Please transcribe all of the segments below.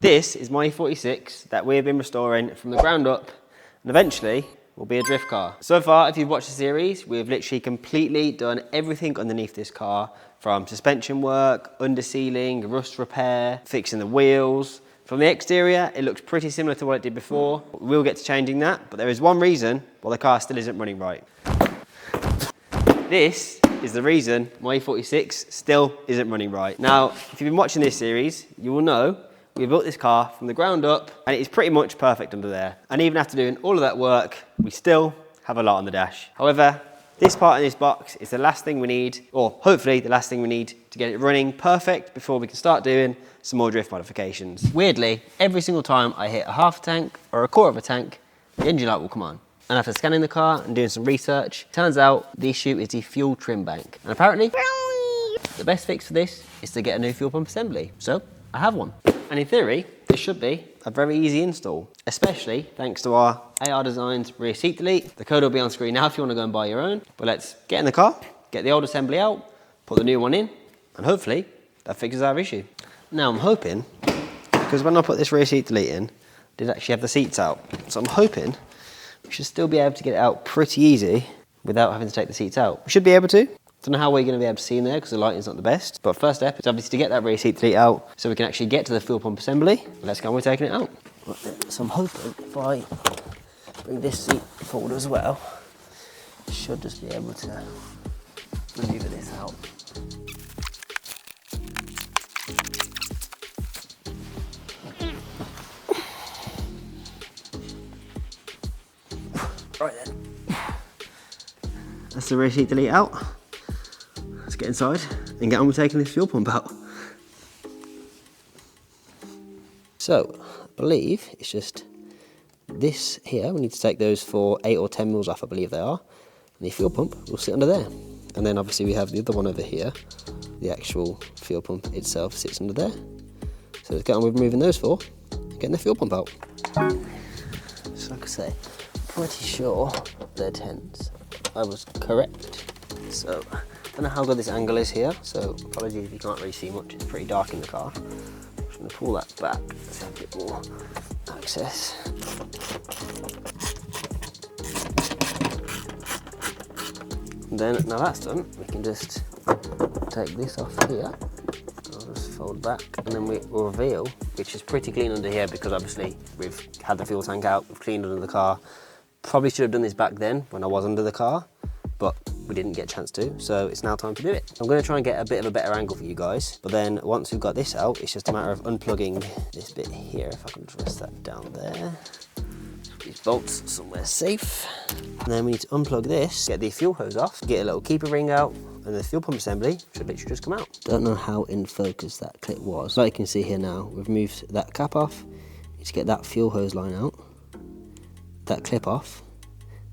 This is my E46 that we've been restoring from the ground up and eventually will be a drift car. So far, if you've watched the series, we've literally completely done everything underneath this car, from suspension work, undersealing, rust repair, fixing the wheels. From the exterior, it looks pretty similar to what it did before. We'll get to changing that, but there is one reason why the car still isn't running right. This is the reason my E46 still isn't running right. Now, if you've been watching this series, you will know we built this car from the ground up and it is pretty much perfect under there. And even after doing all of that work, we still have a lot on the dash. However, this part in this box is the last thing we need, or hopefully the last thing we need to get it running perfect before we can start doing some more drift modifications. Weirdly, every single time I hit a half tank or a quarter of a tank, the engine light will come on. And after scanning the car and doing some research, turns out the issue is the fuel trim bank. And apparently, the best fix for this is to get a new fuel pump assembly. So, I have one. And in theory, this should be a very easy install, especially thanks to our AR Designs rear seat delete. The code will be on screen now if you want to go and buy your own. But let's get in the car, get the old assembly out, put the new one in, and hopefully that fixes our issue. Now I'm hoping, because when I put this rear seat delete in, I did actually have the seats out. So I'm hoping we should still be able to get it out pretty easy without having to take the seats out. We should be able to. Don't know how we're going to be able to see in there because the lighting's not the best. But first step is obviously to get that rear seat delete out so we can actually get to the fuel pump assembly. Let's go and we're taking it out. So I'm hoping if I bring this seat forward as well, I should just be able to maneuver this out. Right then. That's the rear seat delete out. Let's get inside and get on with taking this fuel pump out. So, I believe it's just this here. We need to take those for 8 or 10 mils off, I believe they are. And the fuel pump will sit under there. And then obviously we have the other one over here. The actual fuel pump itself sits under there. So let's get on with removing those four and getting the fuel pump out. So like I say, pretty sure they're 10s. I was correct. So, I don't know how good this angle is here, so apologies if you can't really see much. It's pretty dark in the car. I'm just going to pull that back to have a bit more access. And then, now that's done, we can just take this off here. I'll just fold back, and then we'll reveal, which is pretty clean under here because obviously we've had the fuel tank out, we've cleaned under the car. Probably should have done this back then when I was under the car, but we didn't get a chance to, so it's now time to do it. I'm going to try and get a bit of a better angle for you guys, but then once we've got this out, it's just a matter of unplugging this bit here. If I can just rest that down there. Put these bolts somewhere safe. And then we need to unplug this, get the fuel hose off, get a little keeper ring out, and the fuel pump assembly should literally just come out. Don't know how in focus that clip was. Like you can see here now, we've moved that cap off. Need to get that fuel hose line out, that clip off,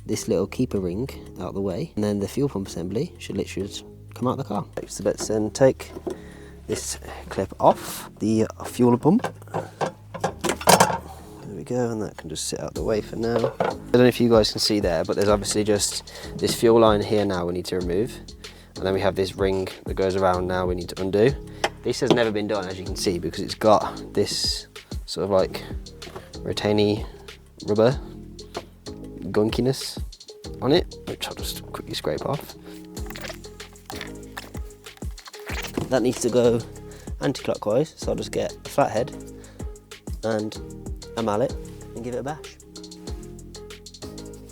this little keeper ring out of the way, and then the fuel pump assembly should literally just come out of the car. So let's then take this clip off the fuel pump. There we go, and that can just sit out the way for now. I don't know if you guys can see there, but there's obviously just this fuel line here now we need to remove. And then we have this ring that goes around now we need to undo. This has never been done, as you can see, because it's got this sort of like retainy rubber gunkiness on it, which I'll just quickly scrape off. That needs to go anti-clockwise, so I'll just get a flathead and a mallet and give it a bash.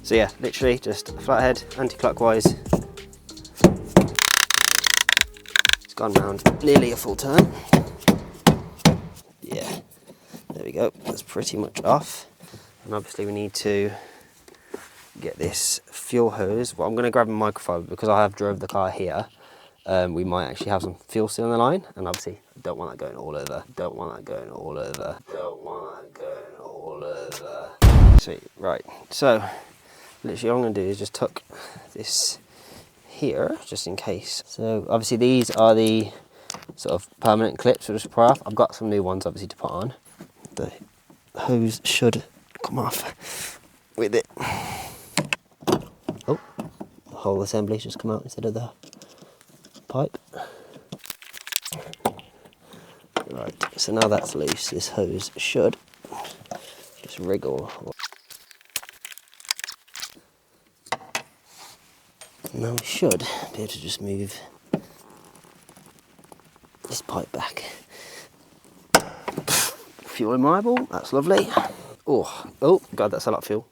So yeah, literally just a flathead, anti-clockwise. It's gone round nearly a full turn. Yeah, there we go, that's pretty much off. And obviously we need to get this fuel hose. Well, I'm going to grab a microfiber because I have drove the car here. We might actually have some fuel still in the line, and obviously I don't want that going all over. Don't want that going all over. Don't want that going all over. Sweet, right. So literally all I'm going to do is just tuck this here, just in case. So obviously these are the sort of permanent clips we'll just put off. I've got some new ones obviously to put on. The hose should come off with it. Oh, the whole assembly's just come out instead of the pipe. Right, So now that's loose, this hose should just wriggle. Now we should be able to just move this pipe back. Fuel in my eyeball, that's lovely. Oh, God, that's a lot of fuel.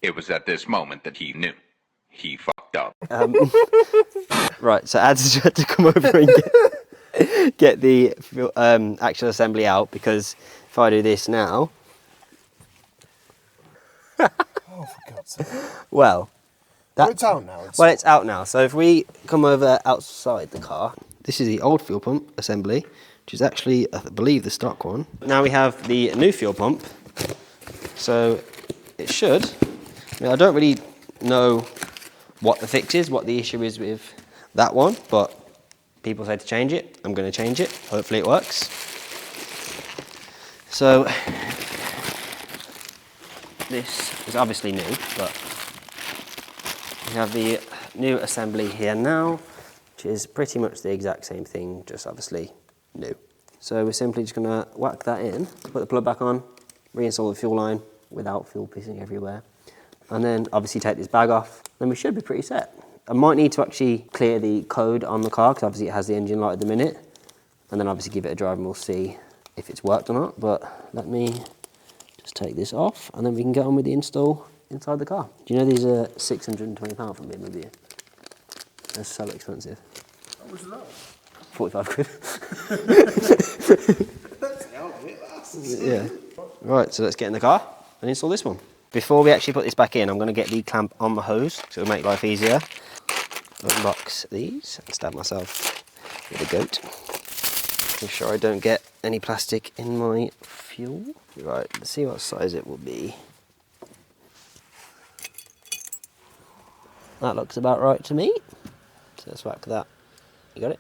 It was at this moment that he knew. He fucked up. Right, so Ads had to come over and get the actual assembly out, because if I do this now... Oh, for God's sake. Well, It's out now. It's out now. So if we come over outside the car, this is the old fuel pump assembly, which is actually, I believe, the stock one. Now we have the new fuel pump. So it should... I mean, I don't really know what the fix is, what the issue is with that one, but people say to change it. I'm going to change it. Hopefully it works. So this is obviously new, but we have the new assembly here now, which is pretty much the exact same thing, just obviously new. So we're simply just going to whack that in, put the plug back on, reinstall the fuel line without fuel pissing everywhere, and then obviously take this bag off, then we should be pretty set. I might need to actually clear the code on the car, because obviously it has the engine light at the minute, and then obviously give it a drive and we'll see if it's worked or not. But let me just take this off, and then we can get on with the install inside the car. Do you know these are £620 from BMW? They're so expensive. How much is that? 45 quid. Yeah. Right, so let's get in the car and install this one. Before we actually put this back in, I'm going to get the clamp on the hose, so it'll make life easier. Unbox these and stab myself with a goat. Make sure I don't get any plastic in my fuel. Right, let's see what size it will be. That looks about right to me. So let's whack that. You got it?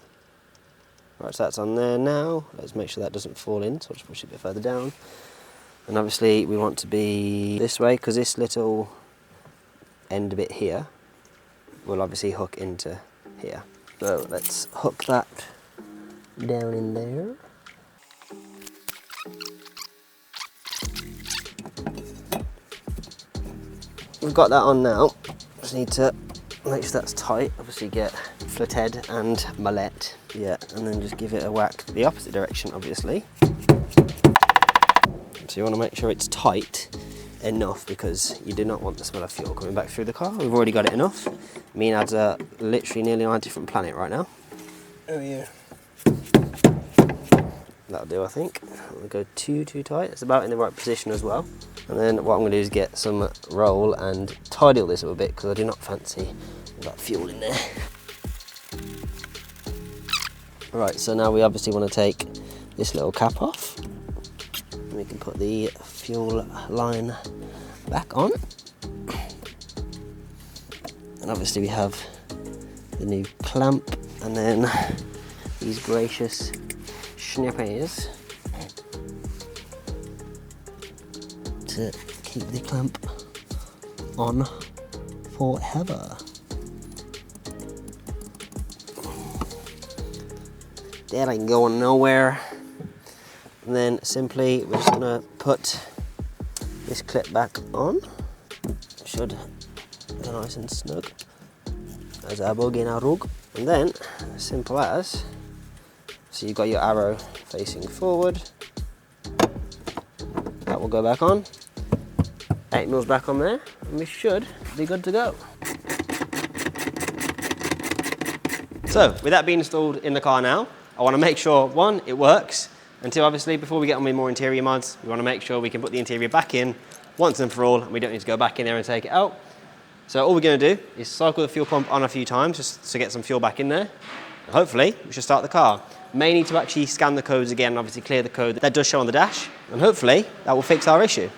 Right, so that's on there now. Let's make sure that doesn't fall in, so I'll just push it a bit further down. And obviously we want to be this way, because this little end bit here will obviously hook into here. So let's hook that down in there. We've got that on now. Just need to make sure that's tight. Obviously get flathead and mallet. Yeah, and then just give it a whack the opposite direction, obviously. So you want to make sure it's tight enough, because you do not want the smell of fuel coming back through the car. We've already got it enough. Me and Ads are literally nearly on a different planet right now. Oh yeah. That'll do, I think. I'm going to go too tight. It's about in the right position as well. And then what I'm going to do is get some roll and tidy all this up a bit, because I do not fancy all that fuel in there. Right, so now we obviously want to take this little cap off. We can put the fuel line back on. And obviously we have the new clamp, and then these gracious snippies to keep the clamp on forever. That ain't going nowhere. And then simply we're just gonna put this clip back on. Should be nice and snug as a bug in a rug. And then, simple as, so you've got your arrow facing forward. That will go back on. 8 mils back on there, and we should be good to go. So, with that being installed in the car now, I want to make sure, one, it works, and two, obviously, before we get on with more interior mods, we want to make sure we can put the interior back in once and for all, and we don't need to go back in there and take it out. So all we're going to do is cycle the fuel pump on a few times just to get some fuel back in there. And hopefully, we should start the car. May need to actually scan the codes again and obviously clear the code that does show on the dash, and hopefully that will fix our issue.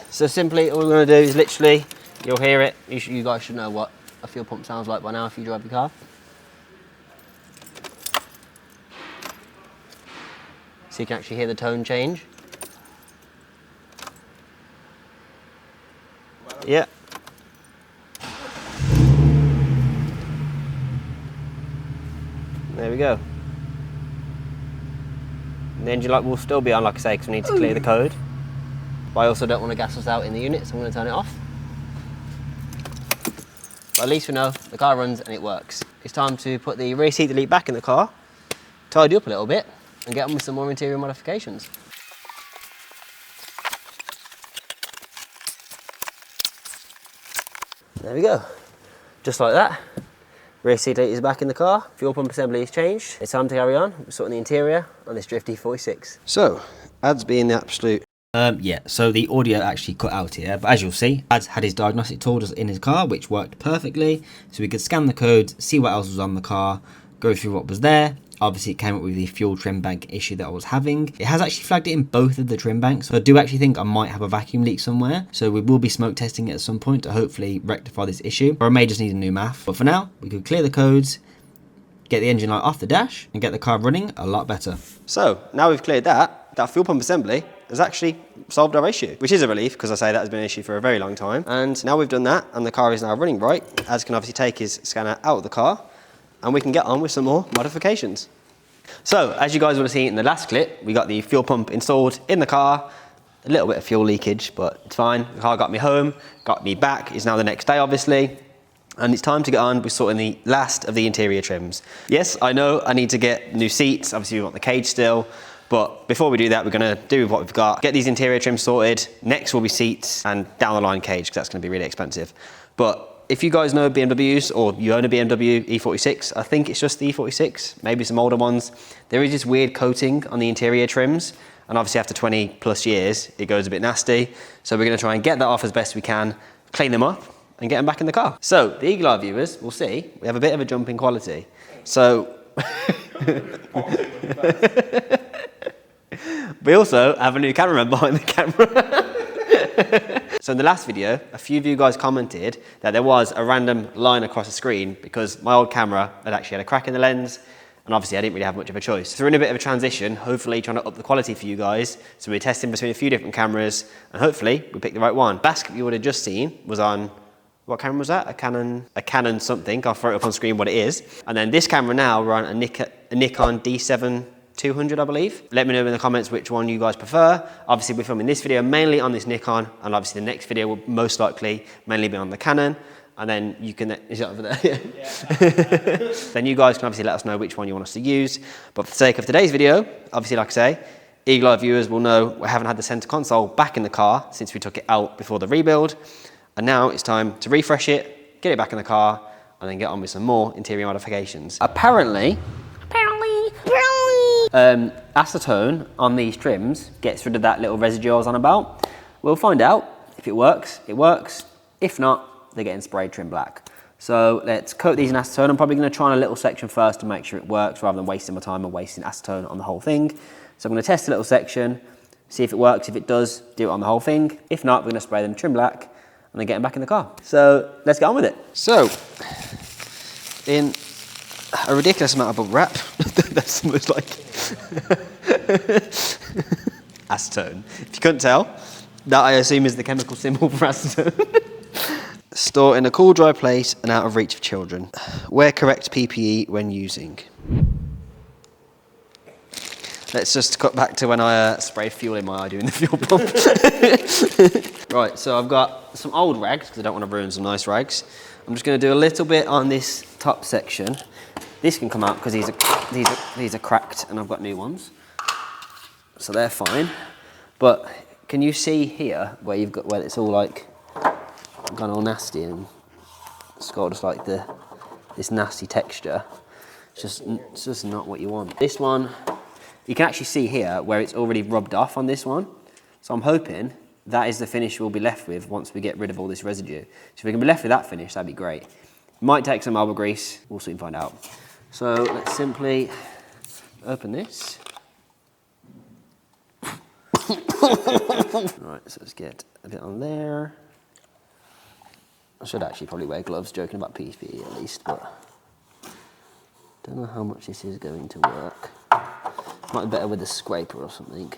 So simply, all we're going to do is literally, you'll hear it, you guys should know what a fuel pump sounds like by now if you drive the car. So you can actually hear the tone change. Yeah. There we go. And the engine light will still be on, like I say, because we need to clear the code. But I also don't want to gas us out in the unit, so I'm going to turn it off. But at least we know the car runs and it works. It's time to put the rear seat delete back in the car, tidy up a little bit, and get on with some more interior modifications. There we go. Just like that. Rear seat delete is back in the car. Fuel pump assembly is changed. It's time to carry on. We're sorting the interior on this Drift E46. So, Ads being the absolute... Yeah, so the audio actually cut out here, but as you'll see, Ads had his diagnostic tools in his car, which worked perfectly. So we could scan the code, see what else was on the car, go through what was there. Obviously, it came up with the fuel trim bank issue that I was having. It has actually flagged it in both of the trim banks, so I do actually think I might have a vacuum leak somewhere. So we will be smoke testing it at some point to hopefully rectify this issue, or I may just need a new MAF. But for now, we could clear the codes, get the engine light off the dash, and get the car running a lot better. So, now we've cleared that fuel pump assembly has actually solved our issue, which is a relief, because I say that has been an issue for a very long time. And now we've done that, and the car is now running right. Az can obviously take his scanner out of the car, and we can get on with some more modifications. So, as you guys would have seen in the last clip, we got the fuel pump installed in the car. A little bit of fuel leakage, but it's fine. The car got me home, got me back. It's now the next day, obviously. And it's time to get on with sorting the last of the interior trims. Yes, I know I need to get new seats. Obviously, we want the cage still. But before we do that, we're going to do what we've got. Get these interior trims sorted. Next will be seats and down the line cage, because that's going to be really expensive. But if you guys know BMWs, or you own a BMW E46, I think it's just the E46, maybe some older ones, there is this weird coating on the interior trims. And obviously after 20 plus years, it goes a bit nasty. So we're going to try and get that off as best we can, clean them up, and get them back in the car. So the Eagle Eye viewers will see we have a bit of a jump in quality. So we also have a new cameraman behind the camera. So in the last video, a few of you guys commented that there was a random line across the screen because my old camera had actually had a crack in the lens, and obviously I didn't really have much of a choice. So we're in a bit of a transition, hopefully trying to up the quality for you guys. So we're testing between a few different cameras, and hopefully we pick the right one. Basket you would have just seen was on, what camera was that? A Canon something. I'll throw it up on screen what it is. And then this camera now, we're on a Nikon D7 200, I believe. Let me know in the comments which one you guys prefer. Obviously, we're filming this video mainly on this Nikon, and obviously the next video will most likely mainly be on the Canon. And then you can, is it over there? Yeah. Then you guys can obviously let us know which one you want us to use. But for the sake of today's video, obviously, like I say, Eagle Eye viewers will know we haven't had the center console back in the car since we took it out before the rebuild. And now it's time to refresh it, get it back in the car, and then get on with some more interior modifications. Apparently, acetone on these trims gets rid of that little residue I was on about. We'll find out. If it works, it works. If not, they're getting sprayed trim black. So let's coat these in acetone. I'm probably going to try on a little section first to make sure it works, rather than wasting my time and wasting acetone on the whole thing. So I'm going to test a little section, see if it works. If it does, do it on the whole thing. If not, we're going to spray them trim black and then get them back in the car. So let's get on with it. So, in a ridiculous amount of bubble wrap, that smells like acetone. If you couldn't tell, that I assume is the chemical symbol for acetone. Store in a cool, dry place and out of reach of children. Wear correct PPE when using. Let's just cut back to when I sprayed fuel in my eye doing the fuel pump. Right, so I've got some old rags, because I don't want to ruin some nice rags. I'm just going to do a little bit on this top section. This can come out because these are cracked and I've got new ones. So they're fine. But can you see here where you've got, where it's all like gone all nasty and it's got just like this nasty texture. It's just not what you want. This one, you can actually see here where it's already rubbed off on this one. So I'm hoping that is the finish we'll be left with once we get rid of all this residue. So if we can be left with that finish, that'd be great. Might take some marble grease, we'll soon find out. So let's simply open this. Right, so let's get a bit on there. I should actually probably wear gloves, joking about PPE at least, but don't know how much this is going to work. Might be better with a scraper or something.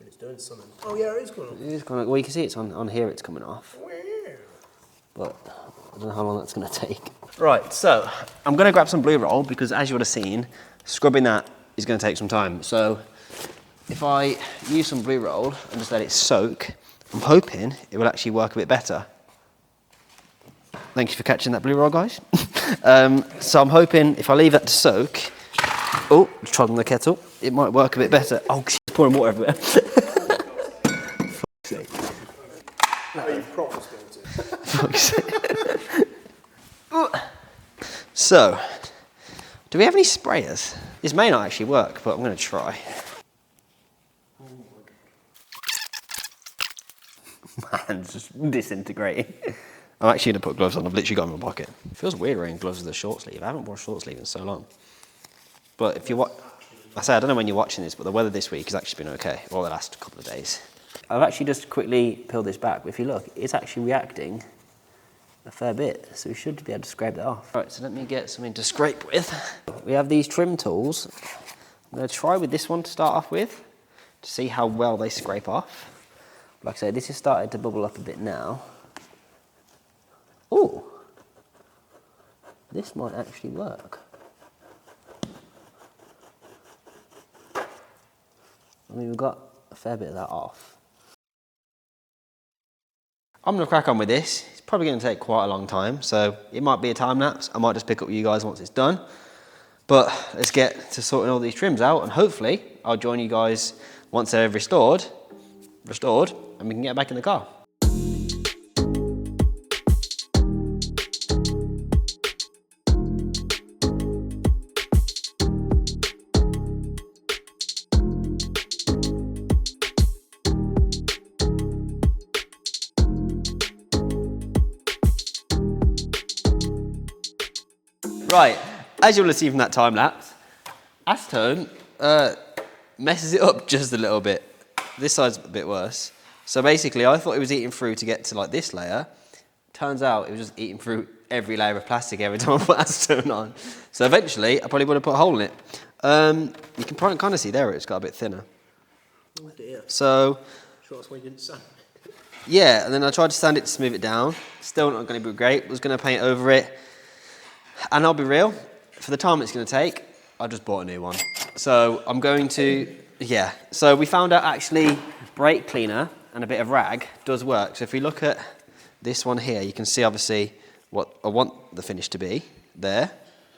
It's doing something. Oh yeah, it is coming off. It is kind of, well, you can see it's on here, it's coming off. Where? But don't know how long that's going to take. Right, so I'm going to grab some blue roll because as you would have seen, scrubbing that is going to take some time. So if I use some blue roll and just let it soak, I'm hoping it will actually work a bit better. Thank you for catching that blue roll, guys. So I'm hoping if I leave that to soak, oh, trod on the kettle, it might work a bit better. Oh, she's pouring water everywhere. Fuck's sake. No, you've proper spilled it. Fuck's sake. So, do we have any sprayers? This may not actually work, but I'm going to try. My hand's just disintegrating. I'm actually going to put gloves on. I've literally got them in my pocket. It feels weird wearing gloves with a short sleeve. I haven't worn a short sleeve in so long. But if you watch, I don't know when you're watching this, but the weather this week has actually been okay, or the last couple of days. I've actually just quickly peeled this back, but if you look, it's actually reacting a fair bit, so we should be able to scrape that off. Right, so let me get something to scrape with. We have these trim tools. I'm going to try with this one to start off with, to see how well they scrape off. Like I say, this has started to bubble up a bit now. Oh, this might actually work. I mean, we've got a fair bit of that off. I'm going to crack on with this. It's probably going to take quite a long time, so it might be a time lapse. I might just pick up with you guys once it's done. But let's get to sorting all these trims out, and hopefully I'll join you guys once they're restored, and we can get back in the car. Right, as you'll have seen from that time lapse, acetone messes it up just a little bit. This side's a bit worse. So basically, I thought it was eating through to get to like this layer. Turns out it was just eating through every layer of plastic every time I put acetone on. So eventually, I probably would have put a hole in it. You can probably kind of see there it's got a bit thinner. Oh dear. So, Sure, that's why you didn't sand it. yeah, and then I tried to sand it to smooth it down. Still not going to be great. Was going to paint over it. And I'll be real, for the time it's going to take, I just bought a new one. So I'm going to, yeah. So we found out actually brake cleaner and a bit of rag does work. So if we look at this one here, you can see obviously what I want the finish to be there.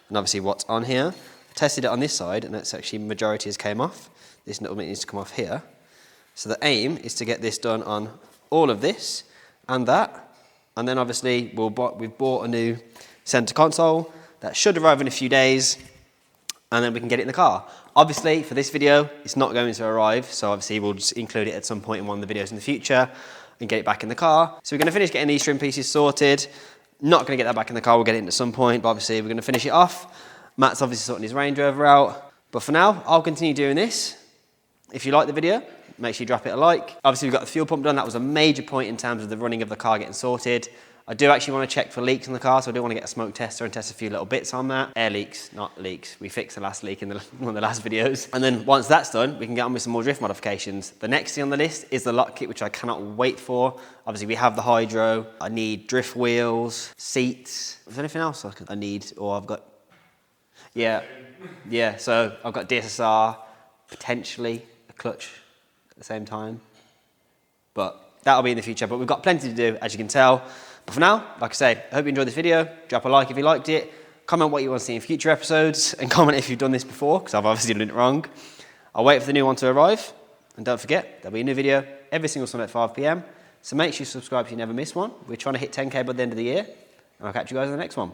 And obviously what's on here. I tested it on this side and it's actually majority has came off. This little bit needs to come off here. So the aim is to get this done on all of this and that. And then obviously we've bought a new center console that should arrive in a few days, and then we can get it in the car. Obviously, for this video, it's not going to arrive, so obviously we'll just include it at some point in one of the videos in the future and get it back in the car. So we're going to finish getting these trim pieces sorted. Not going to get that back in the car, we'll get it in at some point, but obviously we're going to finish it off. Matt's obviously sorting his Range Rover out, but for now, I'll continue doing this. If you like the video, make sure you drop it a like. Obviously, we've got the fuel pump done. That was a major point in terms of the running of the car getting sorted. I do actually want to check for leaks in the car, so I do want to get a smoke tester and test a few little bits on that. Air leaks, not leaks. We fixed the last leak in one of the last videos. And then once that's done, we can get on with some more drift modifications. The next thing on the list is the lock kit, which I cannot wait for. Obviously, we have the hydro. I need drift wheels, seats. Is there anything else I need, or I've got... Yeah, so I've got DSSR, potentially a clutch at the same time. But that'll be in the future, but we've got plenty to do, as you can tell. But for now, like I say, I hope you enjoyed this video. Drop a like if you liked it. Comment what you want to see in future episodes. And comment if you've done this before, because I've obviously done it wrong. I'll wait for the new one to arrive. And don't forget, there'll be a new video every single Sunday at 5 PM. So make sure you subscribe so you never miss one. We're trying to hit 10K by the end of the year. And I'll catch you guys in the next one.